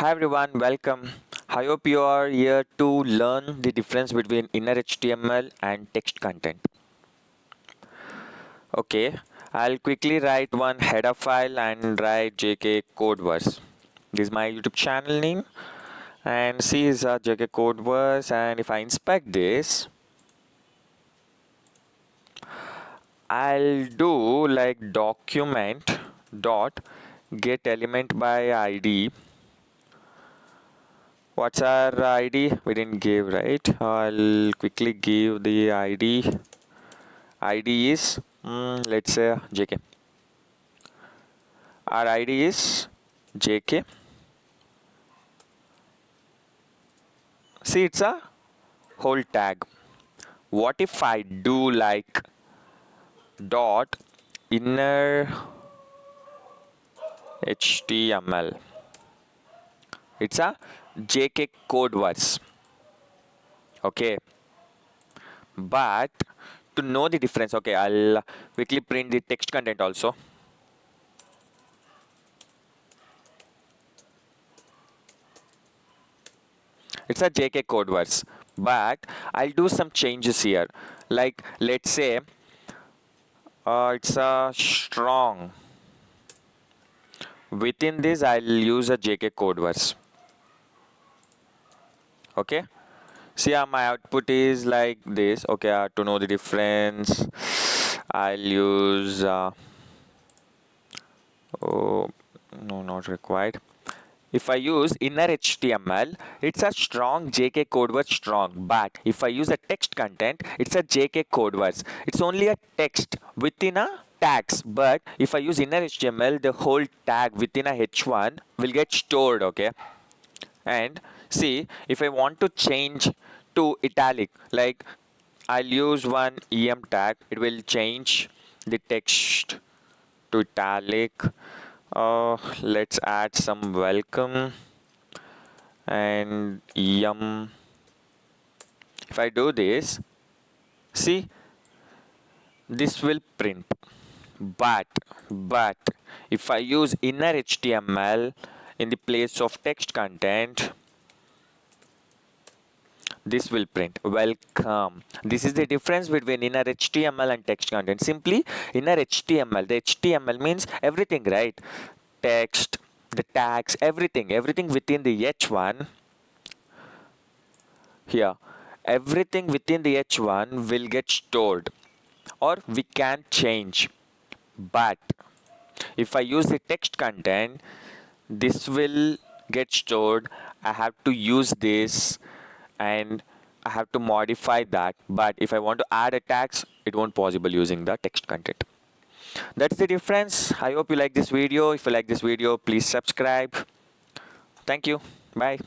Hi everyone, welcome. I hope you are here to learn the difference between inner HTML and text content. Okay, I'll quickly write one header file and write JK CoDEVERSE. This is my YouTube channel name and C is JK CoDEVERSE, and if I inspect this, I'll do like document dot get element by ID. What's our ID? We didn't give, right? I'll quickly give the ID. ID is let's say JK. Our ID is JK. See, it's a whole tag. What if I do like dot inner HTML? It's a JK CoDEVERSE. Okay, but to know the difference, okay, I'll quickly print the text content also. It's a JK CoDEVERSE, but I'll do some changes here. Like, let's say it's a strong. Within this, I'll use a JK CoDEVERSE. Okay, see how my output is like this. Okay, to know the difference, I'll use oh no, not required. If I use inner HTML, it's a strong JK CoDEVERSE strong. But if I use a text content, it's a JK CoDEVERSE. It's only a text within a tags. But if I use inner HTML, the whole tag within a H1 will get stored. Okay. And see, if I want to change to italic, like I'll use one em tag, it will change the text to italic. Let's add some welcome and em. If I do this, see, this will print. But if I use inner HTML in the place of text content, this will print welcome. This is the difference between inner HTML and text content. Simply inner HTML, the HTML means everything, right? Text, the tags, everything within the H1 here, everything within the H1 will get stored or we can change. But if I use the text content, this will get stored. I have to use this and I have to modify that. But if I want to add a tags, it won't possible using the text content. That's the difference. I hope you like this video. If you like this video, please subscribe. Thank you. Bye.